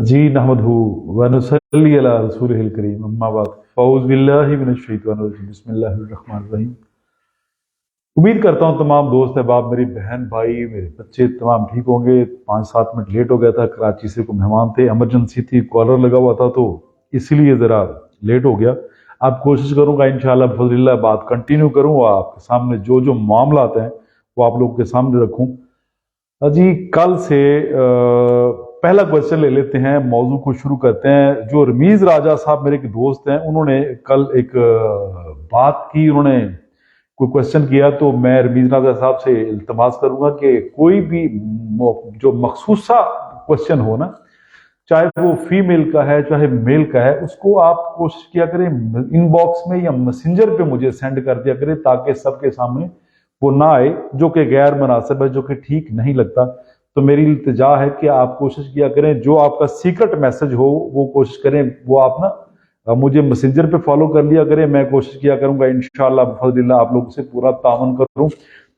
जी नहमदहू व नसल्ली अला रसूलिहिल करीम अम्मा बाद फ़ऊज़ बिल्लाहि मिनश शैतानिर रजीम बिस्मिल्लाहिर रहमानिर रहीम। उम्मीद करता हूँ तमाम दोस्त अहबाब, मेरी बहन भाई, मेरे बच्चे तमाम ठीक होंगे। 5-7 मिनट लेट हो गया था, कराची से कोई मेहमान थे, इमरजेंसी थी, कॉलर लगा हुआ था तो इसलिए ज़रा लेट हो गया। अब कोशिश करूँगा इंशाअल्लाह बिफज़लिल्लाह बात कंटिन्यू करूँ, आपके सामने जो जो मामलात हैं वो आप लोगों के सामने रखूँ। जी कल से पहला क्वेश्चन ले लेते हैं, मौजू को शुरू करते हैं। जो रमीज़ राजा साहब मेरे एक दोस्त हैं, उन्होंने कल एक बात की, उन्होंने कोई क्वेश्चन किया, तो मैं रमीज़ राजा साहब से इल्तमास करूंगा कि कोई भी जो मखसूसा क्वेश्चन हो ना, चाहे वो फीमेल का है चाहे मेल का है, उसको आप कोशिश किया करें इनबॉक्स में या मैसेंजर पे मुझे सेंड कर दिया करें, ताकि सबके सामने वो ना आए जो कि गैर मुनासिब है, जो कि ठीक नहीं लगता। तो मेरी इल्तिजा है कि आप कोशिश किया करें, जो आपका सीक्रेट मैसेज हो वो कोशिश करें वो आप ना मुझे मैसेंजर पे फॉलो कर लिया करें। मैं कोशिश किया करूंगा इंशाअल्लाह बिफज़लिल्लाह आप लोगों से पूरा तावन करूं।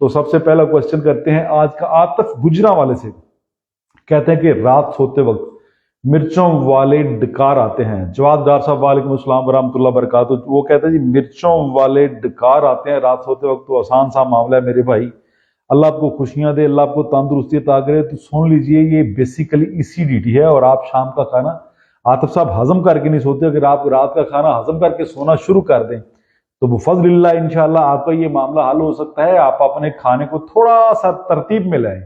तो सबसे पहला क्वेश्चन करते हैं आज का, आतिफ गुजरा वाले से। कहते हैं कि रात सोते वक्त मिर्चों वाले डकार आते हैं। जवाब डार साहब वालेकुम अस्सलाम वरहमतुल्लाह बरकातुहू। वो कहते हैं जी मिर्चों वाले डकार आते हैं रात सोते वक्त, तो आसान सा मामला है मेरे भाई। अल्लाह आपको खुशियां दे, अल्लाह आपको तंदुरुस्ती अता करे। तो सुन लीजिए, ये बेसिकली एसिडिटी है और आप शाम का खाना आतिफ साहब हजम करके नहीं सोते। अगर आप रात का खाना हजम करके सोना शुरू कर दें तो बिफज़लिल्लाह इंशाअल्लाह आपका ये मामला हल हो सकता है। आप अपने खाने को थोड़ा सा तरतीब में लाएं।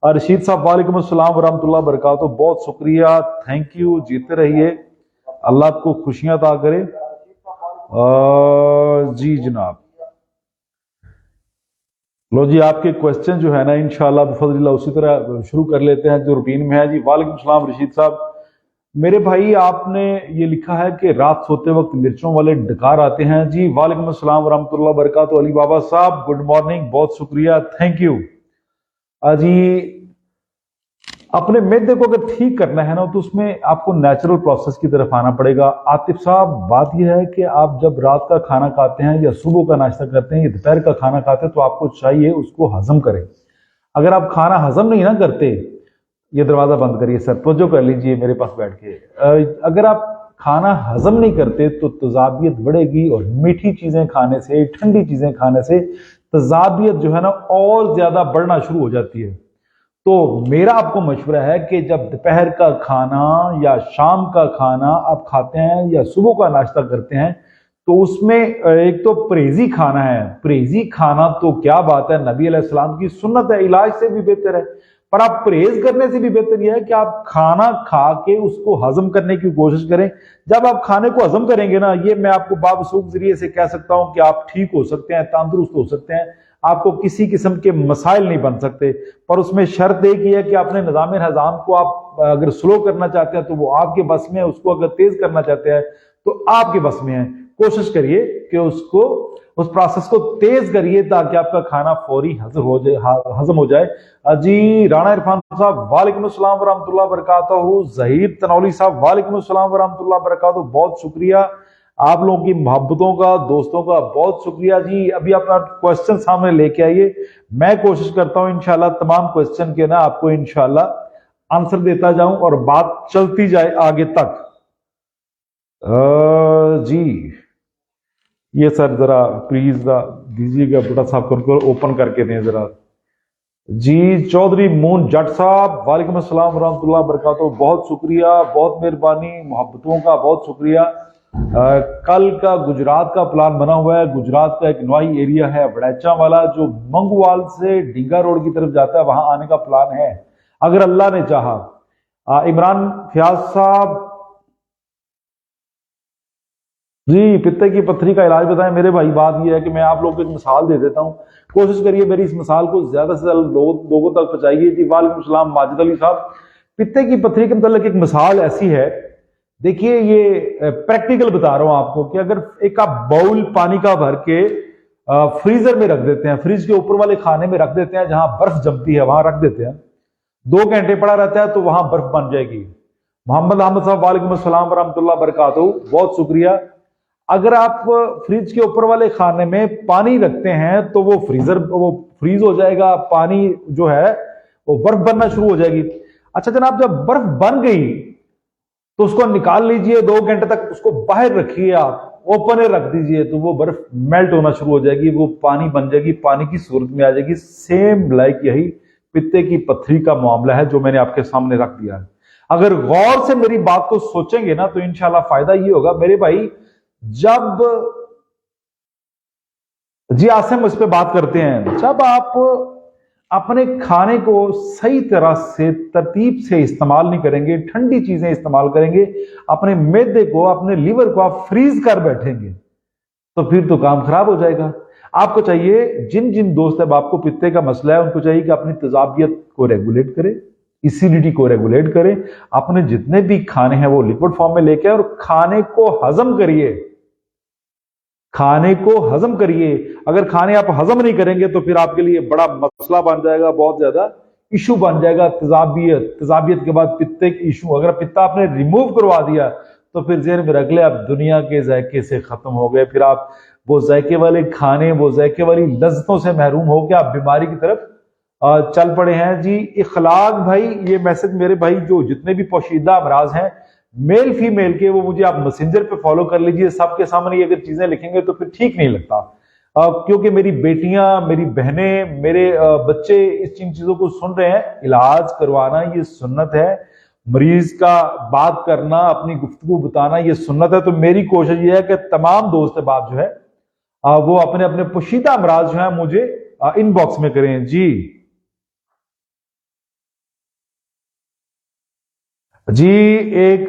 और रशीद साहब वालेकुम अस्सलाम वरहमतुल्लाह बरकातुहू, बहुत शुक्रिया, थैंक यू, जीते रहिए, अल्लाह आपको खुशियां अता करे। जी जनाब, लो जी, आपके क्वेश्चन जो है ना इंशाअल्लाह बिफज़लिल्लाह उसी तरह शुरू कर लेते हैं जो रूटीन में है। जी वालेकुम सलाम रशीद साहब। मेरे भाई आपने ये लिखा है कि रात सोते वक्त मिर्चों वाले डकार आते हैं। जी वालेकुम अस्सलाम वरहमतुल्लाह बरकातुहू। अली बाबा साहब गुड मॉर्निंग, बहुत शुक्रिया, थैंक यू। जी अपने मैदे को अगर ठीक करना है ना तो उसमें आपको नेचुरल प्रोसेस की तरफ आना पड़ेगा। आतिफ साहब बात यह है कि आप जब रात का खाना खाते हैं या सुबह का नाश्ता करते हैं या दोपहर का खाना खाते हैं तो आपको चाहिए उसको हजम करें। अगर आप खाना हजम नहीं ना करते, ये दरवाजा बंद करिए सर, तवज्जो कर लीजिए मेरे पास बैठ के। अगर आप खाना हजम नहीं करते तो तजाबियत बढ़ेगी, और मीठी चीजें खाने से, ठंडी चीजें खाने से तजाबियत जो है ना और ज्यादा बढ़ना शुरू हो जाती है। तो मेरा आपको मशवरा है कि जब दोपहर का खाना या शाम का खाना आप खाते हैं या सुबह का नाश्ता करते हैं तो उसमें एक तो परहेजी खाना है। परहेजी खाना तो क्या बात है, नबी अलैहिस्सलाम की सुन्नत है, इलाज से भी बेहतर है। पर आप परहेज करने से भी बेहतर यह है कि आप खाना खा के उसको हजम करने की कोशिश करें। जब आप खाने को हजम करेंगे ना, ये मैं आपको बावसूख जरिए से कह सकता हूं कि आप ठीक हो सकते हैं, तंदुरुस्त हो सकते हैं, आपको किसी किस्म के मसाइल नहीं बन सकते। पर उसमें शर्त एक ही है कि अपने निज़ाम हज़ाम को आप अगर स्लो करना चाहते हैं तो वो आपके बस में है, उसको अगर तेज करना चाहते हैं तो आपके बस में है। कोशिश करिए कि उसको, उस प्रोसेस को तेज करिए ताकि आपका खाना फौरी हजम हो जाए। जी राणा इरफान साहब वालेकुम अस्सलाम वरहमतुल्लाह बरकातुहू। जहीर तनौली साहब वालेकुम अस्सलाम वरहमतुल्लाह बरकातुहू, बहुत शुक्रिया आप लोगों की मोहब्बतों का, दोस्तों का बहुत शुक्रिया। जी अभी आप क्वेश्चन सामने लेके आइए, मैं कोशिश करता हूं इंशाल्लाह तमाम क्वेश्चन के ना आपको इंशाल्लाह आंसर देता जाऊं और बात चलती जाए आगे तक। जी ये सर जरा प्लीज दीजिएगा, बड़ा साहब को ओपन करके दें जरा। जी चौधरी मून जट साहब वालेकुम अस्सलाम वरहमतुल्लाह बरकातुहू, बहुत शुक्रिया, बहुत मेहरबानी, मोहब्बतों का बहुत शुक्रिया। कल का गुजरात का प्लान बना हुआ है। गुजरात का एक नवाई एरिया है वड़ैचा वाला, जो मंगवाल से डींगा रोड की तरफ जाता है, वहां आने का प्लान है अगर अल्लाह ने चाहा। इमरान फयाज साहब, जी पित्ते की पत्थरी का इलाज बताएं मेरे भाई। बात यह है कि मैं आप लोगों को एक मिसाल दे देता हूं, कोशिश करिए मेरी इस मिसाल को ज्यादा से ज्यादा लोगों तक पहुंचाइए। जी वालेकुम सलाम माजिद अली साहब। पित्ते की पत्थरी के मतलब एक मिसाल ऐसी है, देखिए ये प्रैक्टिकल बता रहा हूं आपको, कि अगर एक आप बाउल पानी का भर के फ्रीजर में रख देते हैं, फ्रिज के ऊपर वाले खाने में रख देते हैं जहां बर्फ जमती है, वहां रख देते हैं, 2 घंटे पड़ा रहता है तो वहां बर्फ बन जाएगी। मोहम्मद अहमद साहब वालेकुम अस्सलाम वरहमतुल्लाह बरकातुहू, बहुत शुक्रिया। अगर आप फ्रिज के ऊपर वाले खाने में पानी रखते हैं तो वो फ्रीज हो जाएगा, पानी जो है वो बर्फ बनना शुरू हो जाएगी। अच्छा जनाब, जब बर्फ बन गई तो उसको निकाल लीजिए, 2 घंटे तक उसको बाहर रखिए, आप ओपन एयर रख दीजिए, तो वो बर्फ मेल्ट होना शुरू हो जाएगी, वो पानी बन जाएगी, पानी की सूरत में आ जाएगी। सेम लाइक यही पित्ते की पत्थरी का मामला है जो मैंने आपके सामने रख दिया है। अगर गौर से मेरी बात को सोचेंगे ना तो इंशाल्लाह फायदा ये होगा मेरे भाई। जब जी आसिम इस पे बात करते हैं, जब आप अपने खाने को सही तरह से तरतीब से इस्तेमाल नहीं करेंगे, ठंडी चीजें इस्तेमाल करेंगे, अपने मैदे को, अपने लीवर को आप फ्रीज कर बैठेंगे, तो फिर तो काम खराब हो जाएगा। आपको चाहिए, जिन जिन दोस्त अब आपको पित्ते का मसला है उनको चाहिए कि अपनी तेजाबियत को रेगुलेट करें, एसिडिटी को रेगुलेट करें, अपने जितने भी खाने हैं वो लिक्विड फॉर्म में लेके और खाने को हजम करिए, खाने को हजम करिए। अगर खाने आप हजम नहीं करेंगे तो फिर आपके लिए बड़ा मसला बन जाएगा, बहुत ज्यादा इशू बन जाएगा। तेजाबियत, तेजाबियत के बाद पित्ते की इशू, अगर पित्ता आपने रिमूव करवा दिया तो फिर जेहन में रख ले आप दुनिया के जायके से खत्म हो गए, फिर आप वो जायके वाले खाने, वो जायके वाली लज्जतों से महरूम हो के आप बीमारी की तरफ चल पड़े हैं। जी इखलाक भाई, ये मैसेज मेरे भाई जो जितने भी पोशीदा अमराज हैं मेल फीमेल के, वो मुझे आप मैसेंजर पे फॉलो कर लीजिए। सबके सामने अगर चीजें लिखेंगे तो फिर ठीक नहीं लगता, क्योंकि मेरी बेटियां, मेरी बहनें, मेरे बच्चे इस इन चीजों को सुन रहे हैं। इलाज करवाना ये सुन्नत है, मरीज का बात करना, अपनी गुफ्तगू बताना ये सुन्नत है। तो मेरी कोशिश ये है कि तमाम दोस्त बाप जो है वो अपने अपने पोशीदा अमराज जो है मुझे इनबॉक्स में करें। जी एक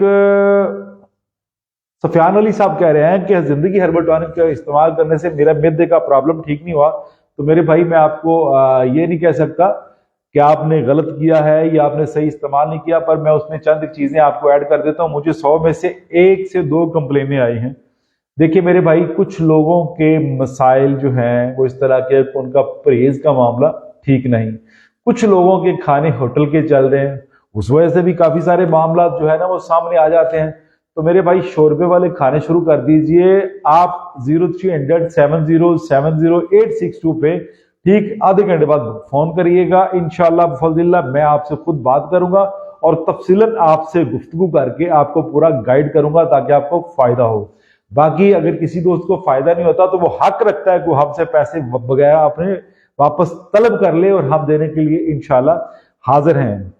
सफियान अली साहब कह रहे हैं कि जिंदगी हर्बल टॉनिक का इस्तेमाल करने से मेरा मैदे का प्रॉब्लम ठीक नहीं हुआ। तो मेरे भाई मैं आपको ये नहीं कह सकता कि आपने गलत किया है या आपने सही इस्तेमाल नहीं किया, पर मैं उसमें चंद चीजें आपको ऐड कर देता हूं। मुझे 100 में से 1 से 2 कंप्लेनें आई हैं। देखिए मेरे भाई, कुछ लोगों के मसाइल जो हैं वो इस तरह के, उनका परहेज का मामला ठीक नहीं, कुछ लोगों के खाने होटल के चल रहे हैं, उस वजह से भी काफी सारे मामला जो है ना वो सामने आ जाते हैं। तो मेरे भाई शोरबे वाले खाने शुरू कर दीजिए आप 0300 पे, ठीक आधे घंटे बाद फोन करिएगा, इंशाल्लाह बफज़लिल्लाह मैं आपसे खुद बात करूंगा और तफसीलन आपसे गुफ्तगू करके आपको पूरा गाइड करूंगा ताकि आपको फायदा हो। बाकी अगर किसी दोस्त को फायदा नहीं होता तो वो हक रखता है कि हमसे पैसे वगैरह अपने वापस तलब कर ले और हम देने के लिए इंशाल्लाह हाजिर हैं।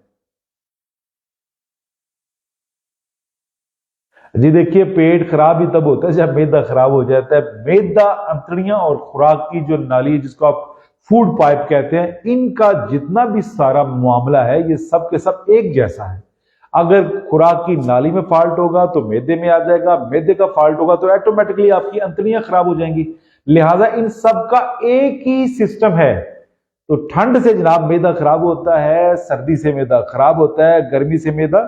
जी देखिए, पेट खराब ही तब होता है जब मैदा खराब हो जाता है। मैदा, अंतड़ियां और खुराक की जो नाली है जिसको आप फूड पाइप कहते हैं, इनका जितना भी सारा मामला है ये सब के सब एक जैसा है। अगर खुराक की नाली में फॉल्ट होगा तो मैदे में आ जाएगा, मैदे का फॉल्ट होगा तो ऑटोमेटिकली आपकी अंतड़ियां खराब हो जाएंगी। लिहाजा इन सब का एक ही सिस्टम है। तो ठंड से जनाब मैदा खराब होता है, सर्दी से मैदा खराब होता है, गर्मी से मैदा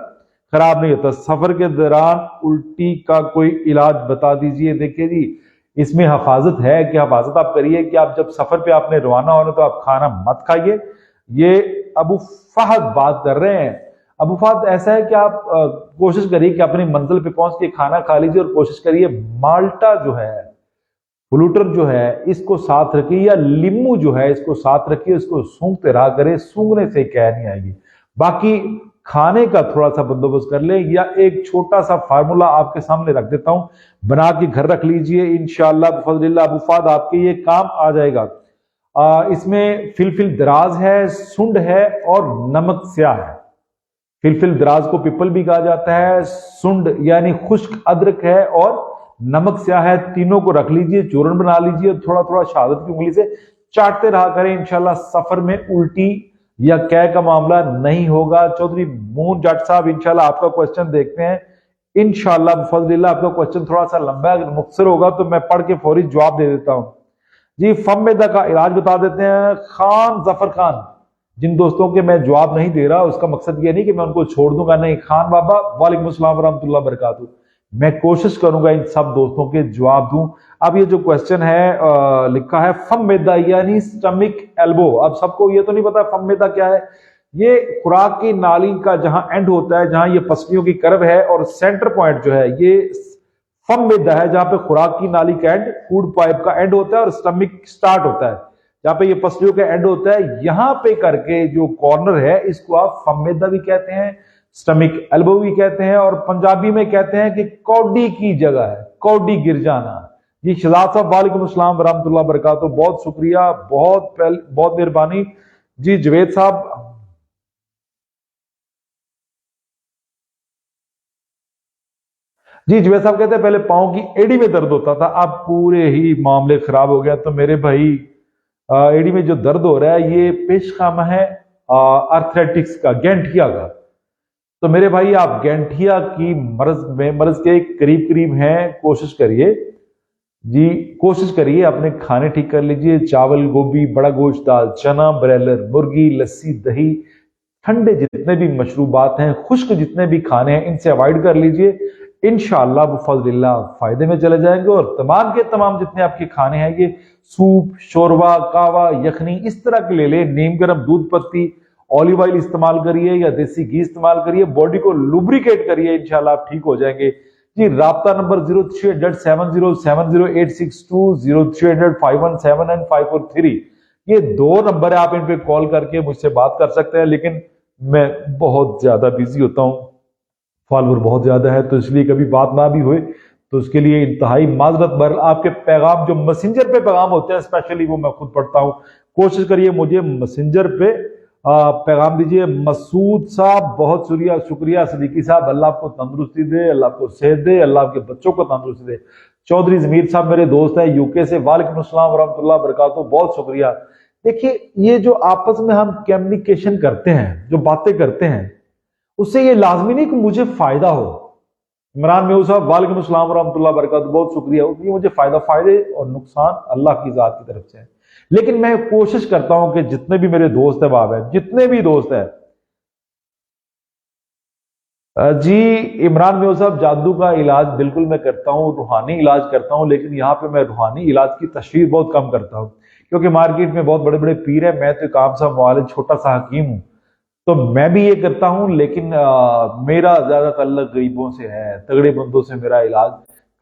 खराब नहीं होता। सफर के दौरान उल्टी का कोई इलाज बता दीजिए। देखिए जी, इसमें हफाजत है कि हफाजत आप करिए कि आप जब सफर पे आपने रवाना होना तो आप खाना मत खाइए। ये अबू फहद बात कर रहे हैं। अबू फहद ऐसा है कि आप कोशिश करिए कि अपनी मंजिल पे पहुंच के खाना खा लीजिए और कोशिश करिए माल्टा जो है, फ्लूटर जो है, इसको साथ रखिए, या लींबू जो है इसको साथ रखिए, इसको सूंघते रहा करें, सूंघने से क्या नहीं आएगी। बाकी खाने का थोड़ा सा बंदोबस्त कर ले, या एक छोटा सा फार्मूला आपके सामने रख देता हूं, बना के घर रख लीजिए, इंशाअल्लाह बफज़लिल्लाह अबू फहद आपके ये काम आ जाएगा। इसमें फिलफिल दराज है, सुंड है और नमक स्याह है। फिलफिल दराज को पिपल भी कहा जाता है, सुंड यानी खुश्क अदरक है और नमक स्याह है। तीनों को रख लीजिए, चूर्ण बना लीजिए, थोड़ा थोड़ा शहादत की उंगली से चाटते रहा करें, इंशाल्लाह सफर में उल्टी या कै का मामला नहीं होगा। चौधरी मून जट साहब, इंशाल्लाह आपका क्वेश्चन देखते हैं। इंशाल्लाह बफज़लिल्लाह आपका क्वेश्चन थोड़ा सा लंबा है, अगर मुख्तसर होगा तो मैं पढ़ के फौरी जवाब दे देता हूं। जी फम मैदा का इलाज बता देते हैं। खान जफर खान, जिन दोस्तों के मैं जवाब नहीं दे रहा उसका मकसद ये नहीं कि मैं उनको छोड़ दूंगा, नहीं। खान बाबा, वालेकुम अस्सलाम वरहमतुल्लाह बरकातहू। मैं कोशिश करूंगा इन सब दोस्तों के जवाब दूं। अब ये जो क्वेश्चन है लिखा है फम मैदा यानी स्टमिक एल्बो। अब सबको ये तो नहीं पता फम मैदा क्या है। ये खुराक की नाली का जहां एंड होता है, जहां ये पसलियों की कर्व है और सेंटर पॉइंट जो है ये फम मैदा है, जहां पे खुराक की नाली का एंड, फूड पाइप का एंड होता है और स्टमिक स्टार्ट होता है, जहां पे ये पसलियों का एंड होता है। यहां पे करके जो कॉर्नर है इसको आप फम मैदा भी कहते हैं, स्टमिक एल्बो भी कहते हैं, और पंजाबी में कहते हैं कि कौडी की जगह है, कौडी गिर जाना। जी शहजाद साहब वालेकुम अस्सलाम वरहमतुल्लाह बरकातहू, बहुत शुक्रिया, बहुत मेहरबानी। जी जवेद साहब, जी जवेद साहब कहते हैं पहले पाँव की एड़ी में दर्द होता था, अब पूरे ही मामले खराब हो गया। तो मेरे भाई एड़ी में जो दर्द हो रहा है ये पेशखामा है आर्थराइटिक्स का, गैंठिया का। तो मेरे भाई आप गैंठिया की मर्ज के करीब करीब हैं, कोशिश करिए जी, कोशिश करिए अपने खाने ठीक कर लीजिए। चावल, गोभी, बड़ा गोश्त, दाल, चना, ब्रैलर, मुर्गी, लस्सी, दही, ठंडे जितने भी मशरूबात हैं, खुश्क जितने भी खाने हैं, इनसे अवॉइड कर लीजिए। इंशाअल्लाह बफज़लिल्लाह फायदे में चले जाएंगे। और तमाम के तमाम जितने आपके खाने हैं, ये सूप, शोरबा, कावा, यखनी, इस तरह के ले लें। नीम गर्म दूध पत्ती, ऑलिव ऑयल इस्तेमाल करिए या देसी घी इस्तेमाल करिए, बॉडी को लुब्रिकेट करिए, इंशाल्लाह आप ठीक हो जाएंगे। जी राब्ता नंबर 030070708620, 03005179 ये 2 नंबर है, आप इन पे कॉल करके मुझसे बात कर सकते हैं। लेकिन मैं बहुत ज्यादा बिजी होता हूँ, फॉलोवर बहुत ज्यादा है, तो इसलिए कभी बात ना भी हुए तो उसके लिए इंतहाई माजरत। बर आपके पैगाम जो मैसेंजर पे पैगाम होते हैं स्पेशली, वो मैं खुद पढ़ता हूँ। कोशिश करिए मुझे मैसेंजर पे पैगाम दीजिए। मसूद साहब बहुत शुक्रिया। सदीकी साहब अल्लाह आपको तंदुरुस्ती दे, अल्लाह आपको सेहत दे, अल्लाह आपके बच्चों को तंदुरुस्ती दे। चौधरी जमीर साहब मेरे दोस्त है यूके से, वालेकुम अस्सलाम वरहमतुल्लाह बरकातहू, बहुत शुक्रिया। देखिए ये जो आपस में हम कम्युनिकेशन करते हैं, जो बातें करते हैं, उससे ये लाजमी नहीं कि मुझे फायदा हो। इमरान मेहू साहब वालेकुम अस्सलाम वरहमतुल्लाह बरकातहू, बहुत शुक्रिया। उसलिए मुझे फायदे और नुकसान अल्लाह की जात की तरफ से है। लेकिन मैं कोशिश करता हूं कि जितने भी मेरे दोस्त है बाब है, जितने भी दोस्त है, जी इमरान मेहू साहब जादू का इलाज बिल्कुल मैं करता हूं, रूहानी इलाज करता हूं। लेकिन यहाँ पे मैं रूहानी इलाज की तशरीह बहुत कम करता हूं, क्योंकि मार्केट में बहुत बड़े बड़े पीर है, मैं तो एक आम सा मुआलिज छोटा सा हकीम हूं। तो मैं भी ये करता हूं, लेकिन मेरा ज्यादा तल्लक गरीबों से है, तगड़े बंदों से मेरा इलाज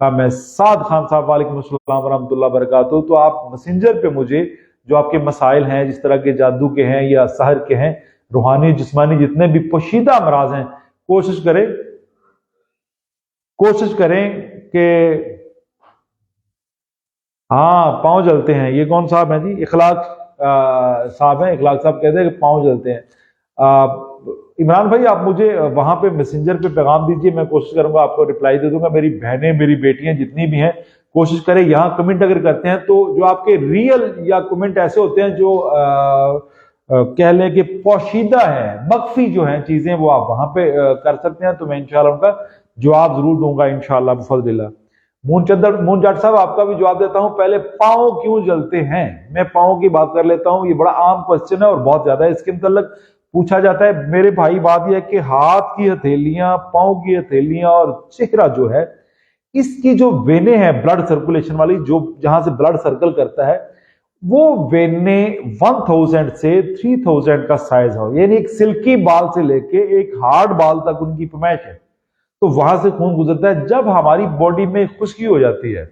का। मैं साद खान साहब वालेकुम अस्सलाम वरहमतुल्लाह बरकातहू, तो आप मैसेंजर पे मुझे जो आपके मसाइल हैं, जिस तरह के जादू के हैं या सहर के हैं, रूहानी जिस्मानी जितने भी पोशीदा अमराज हैं, कोशिश करें कि हाँ पाँव जलते हैं। ये कौन साहब हैं जी? इखलाक साहब हैं। इखलाक साहब कहते हैं कि पाँव जलते हैं। इमरान भाई आप मुझे वहां पे मैसेंजर पे पैगाम दीजिए, मैं कोशिश करूंगा आपको रिप्लाई दे दूंगा। मेरी बहनें, मेरी बेटियां जितनी भी हैं, कोशिश करें यहाँ कमेंट अगर करते हैं तो जो आपके रियल या कमेंट ऐसे होते हैं जो कह लें कि पोशीदा है, मख्फी जो है चीजें, वो आप वहां पे कर सकते हैं। तो मैं इंशाल्लाह उनका जवाब जरूर दूंगा इंशाल्लाह बिफज़लिल्लाह। मून जाट साहब आपका भी जवाब देता हूं। पहले पाँव क्यों जलते हैं, मैं पाँव की बात कर लेता हूं। ये बड़ा आम क्वेश्चन है और बहुत ज्यादा इसके मतलब पूछा जाता है। मेरे भाई बात यह है कि हाथ की हथेलियां, पाँव की हथेलियां और चेहरा जो है, इसकी जो वेने हैं ब्लड सर्कुलेशन वाली, जो जहां से ब्लड सर्कल करता है, वो वेने 1000 से 3000 का साइज हो, यानी एक सिल्की बाल से लेके एक हार्ड बाल तक उनकी पैमाइश है। तो वहां से खून गुजरता है। जब हमारी बॉडी में खुश्की हो जाती है,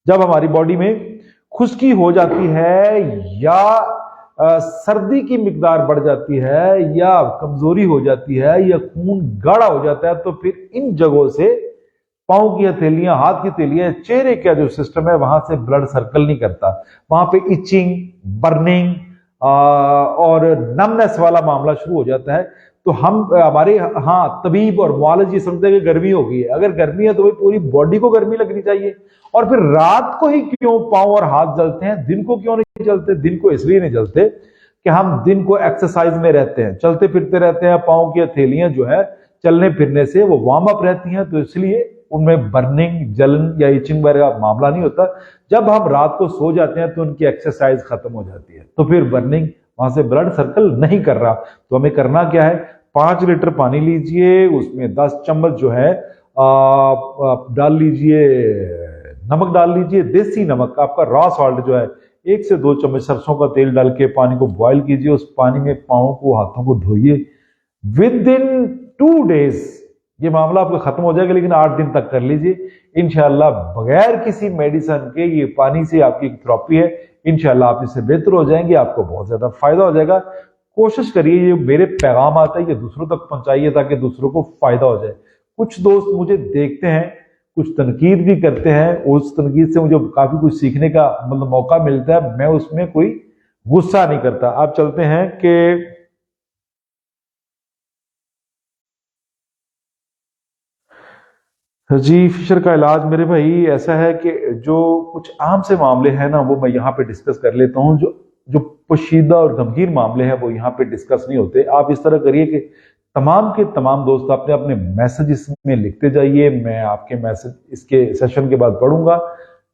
जब हमारी बॉडी में खुश्की हो जाती है या सर्दी की मिकदार बढ़ जाती है या कमजोरी हो जाती है या खून गाढ़ा हो जाता है, तो फिर इन जगहों से पाँव की हथेलियां, हाथ की हथेलियां, चेहरे का जो सिस्टम है, वहां से ब्लड सर्कल नहीं करता। वहां पे इचिंग, बर्निंग और नमनेस वाला मामला शुरू हो जाता है। तो हमारे तबीब और मुआलिज ये समझते हैं कि गर्मी हो गई है। अगर गर्मी है तो भाई पूरी बॉडी को गर्मी लगनी चाहिए। और फिर रात को ही क्यों पाँव और हाथ जलते हैं, दिन को क्यों नहीं जलते? दिन को इसलिए नहीं जलते कि हम दिन को एक्सरसाइज में रहते हैं, चलते फिरते रहते हैं। पाँव की हथेलियां जो है चलने फिरने से वो वार्म अप रहती हैं, तो इसलिए उनमें बर्निंग, जलन या इचिंग वगैरह मामला नहीं होता। जब हम रात को सो जाते हैं तो उनकी एक्सरसाइज खत्म हो जाती है, तो फिर बर्निंग, वहां से ब्लड सर्कल नहीं कर रहा। तो हमें करना क्या है? 5 लीटर पानी लीजिए, उसमें 10 चम्मच जो है डाल लीजिए, नमक डाल लीजिए, देसी नमक, आपका रॉ सॉल्ट जो है, 1 से 2 चम्मच सरसों का तेल डाल के पानी को बॉयल कीजिए। उस पानी में पाँव को, हाथों को धोइए। विद इन 2 डेज ये मामला आपका खत्म हो जाएगा, लेकिन 8 दिन तक कर लीजिए इंशाल्लाह। बगैर किसी मेडिसिन के ये पानी से आपकी थेरेपी है, इंशाल्लाह आप इससे बेहतर हो जाएंगे, आपको बहुत ज्यादा फायदा हो जाएगा। कोशिश करिए ये मेरे पैगाम आता है ये दूसरों तक पहुंचाइए ताकि दूसरों को फायदा हो जाए। कुछ दोस्त मुझे देखते हैं, कुछ तनकीद भी करते हैं, उस तनकीद से मुझे काफी कुछ सीखने का मतलब मौका मिलता है, मैं उसमें कोई गुस्सा नहीं करता। आप चलते हैं कि जी फिशर का इलाज मेरे भाई ऐसा है कि जो कुछ आम से मामले हैं ना वो मैं यहाँ पे डिस्कस कर लेता हूँ। जो जो पोशीदा और गंभीर मामले हैं वो यहाँ पे डिस्कस नहीं होते। आप इस तरह करिए कि तमाम के तमाम दोस्त अपने अपने मैसेज इसमें लिखते जाइए, मैं आपके मैसेज इसके सेशन के बाद पढ़ूंगा।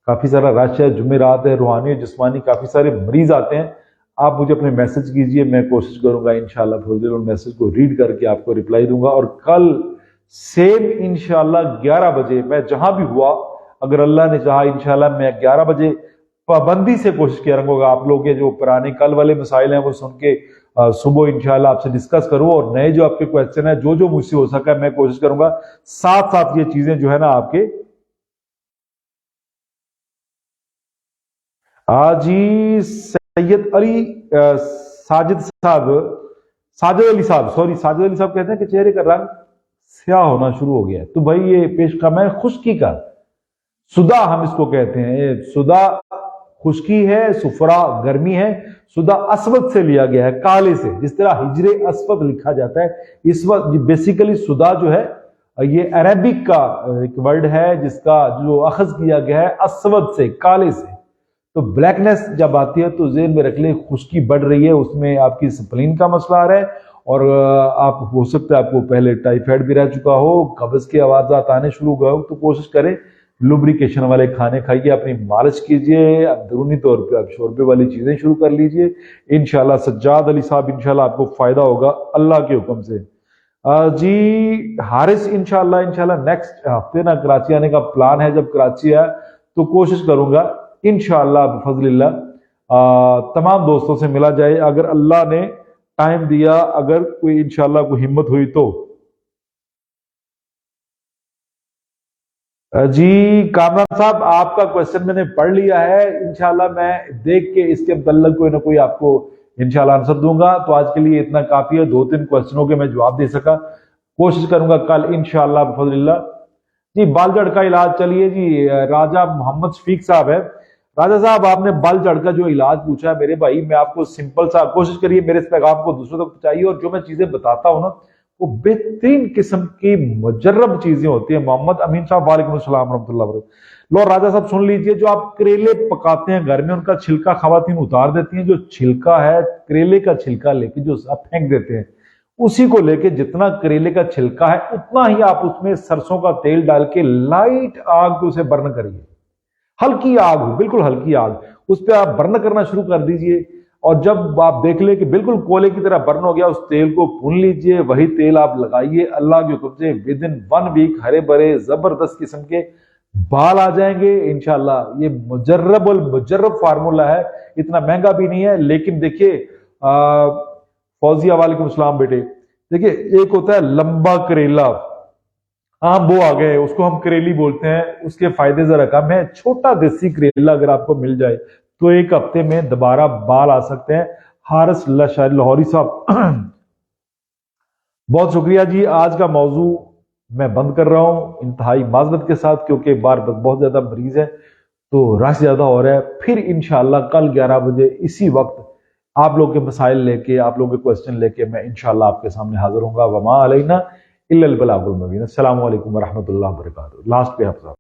काफी सारा रश है, जुमेरात है, रूहानी और जिस्मानी काफी सारे मरीज आते हैं। आप मुझे अपने मैसेज कीजिए, मैं कोशिश करूंगा इंशाल्लाह थोड़ी देर उन मैसेज को रीड करके आपको रिप्लाई दूंगा। और कल सेम इंशाल्लाह 11 बजे मैं जहां भी हुआ, अगर अल्लाह ने चाहा इंशाल्लाह मैं 11 बजे पाबंदी से कोशिश किया रहूंगा आप लोग के जो पुराने कल वाले मसाइल हैं वो सुन के सुबह इंशाल्लाह आपसे डिस्कस करूं, और नए जो आपके क्वेश्चन है जो जो मुझसे हो सका मैं कोशिश करूंगा साथ साथ ये चीजें जो है ना आपके जी सैयद अली साजिद साहब, साजिद अली साहब, सॉरी साजिद अली साहब कहते हैं कि चेहरे का रंग स्याह होना शुरू हो गया है। तो भाई ये पेशकम है खुश्की का, सुदा हम इसको कहते हैं। सुदा खुश्की है, सुफरा गर्मी है, सुदा अस्वद से लिया गया है, काले से। जिस तरह हिजरे अस्वद लिखा जाता है, इस वक्त बेसिकली सुदा जो है ये अरबिक का एक वर्ड है जिसका जो अखज किया गया है अस्वद से, काले से। तो ब्लैकनेस जब आती है तो जेहन में रख ले खुश्की बढ़ रही है, उसमें आपकी स्प्लीन का मसला आ रहा है, और आप हो सकता है आपको पहले टाइफाइड भी रह चुका हो, कब्ज के आवाजात आने शुरू हो गए हो। तो कोशिश करें लुब्रिकेशन वाले खाने खाइए, अपनी मालिश कीजिए, अंदरूनी तौर पे आप शोरबे वाली चीजें शुरू कर लीजिए। इंशाल्लाह सज्जाद अली साहब इंशाल्लाह आपको फायदा होगा अल्लाह के हुक्म से। जी हारिस इंशाल्लाह इंशाल्लाह नेक्स्ट हफ्ते ना कराची आने का प्लान है। जब कराची आया तो कोशिश करूंगा इंशाल्लाह बफज़लिल्लाह तमाम दोस्तों से मिला जाए, अगर अल्लाह ने टाइम दिया, अगर कोई इंशाल्लाह कोई हिम्मत हुई तो। जी कामरान साहब आपका क्वेश्चन मैंने पढ़ लिया है, इंशाल्लाह मैं देख के इसके मतलब कोई ना कोई आपको इंशाल्लाह आंसर दूंगा। तो आज के लिए इतना काफी है, 2-3 क्वेश्चनों के मैं जवाब दे सका, कोशिश करूंगा कल इंशाल्लाह बफज़लिल्लाह। जी बाल जड़ का इलाज, चलिए जी राजा मोहम्मद शफीक साहब है। राजा साहब आपने बाल जड़ का जो इलाज पूछा है मेरे भाई, मैं आपको सिंपल सा, कोशिश करिए मेरे इस पैगाम को दूसरों तक पहुंचाइए, और जो मैं चीजें बताता हूं ना वो बेहतरीन किस्म की मुजर्रब चीजें होती है। मोहम्मद अमीन साहब वालेकुम अस्सलाम रहमतुल्लाह वबरकातुहू। लो राजा साहब सुन लीजिए, जो आप करेले पकाते हैं घर में उनका छिलका खवातीन उतार देती हैं, जो छिलका है करेले का छिलका लेके जो आप फेंक देते हैं, उसी को लेके जितना करेले का छिलका है उतना ही आप उसमें सरसों का तेल डाल के लाइट आग पे उसे बर्न करिए। हल्की आग हो, बिल्कुल हल्की आग, उस पर आप बर्न करना शुरू कर दीजिए। और जब आप देख ले कि बिल्कुल कोयले की तरह बर्न हो गया, उस तेल को भून लीजिए, वही तेल आप लगाइए। अल्लाह के हुक्म से विद इन 1 वीक हरे भरे जबरदस्त किस्म के बाल आ जाएंगे इंशाल्लाह। ये मुजर्रब फार्मूला है, इतना महंगा भी नहीं है। लेकिन देखिए फौजिया वालेकुम सलाम बेटे, देखिए एक होता है लंबा करेला, आम वो आ गए, उसको हम करेली बोलते हैं, उसके फायदे जरा कम है। छोटा देसी करेला अगर आपको मिल जाए तो 1 हफ्ते में दोबारा बाल आ सकते हैं। हारिस लाहौरी साहब बहुत शुक्रिया जी। आज का मौजू मैं बंद कर रहा हूं इंतहाई माजरत के साथ, क्योंकि बार बहुत ज्यादा मरीज है तो रश ज्यादा हो रहा है। फिर इंशाल्लाह कल 11 बजे इसी वक्त आप लोग के मसाइल लेके, आप लोग के क्वेश्चन लेके मैं इंशाल्लाह आपके सामने हाजिर हूँ। वमा अलैना इल्लल बलागुल मुबीन। अस्सलामु अलैकुम व रहमतुल्लाहि व बरकातुहू। लास्ट पे आप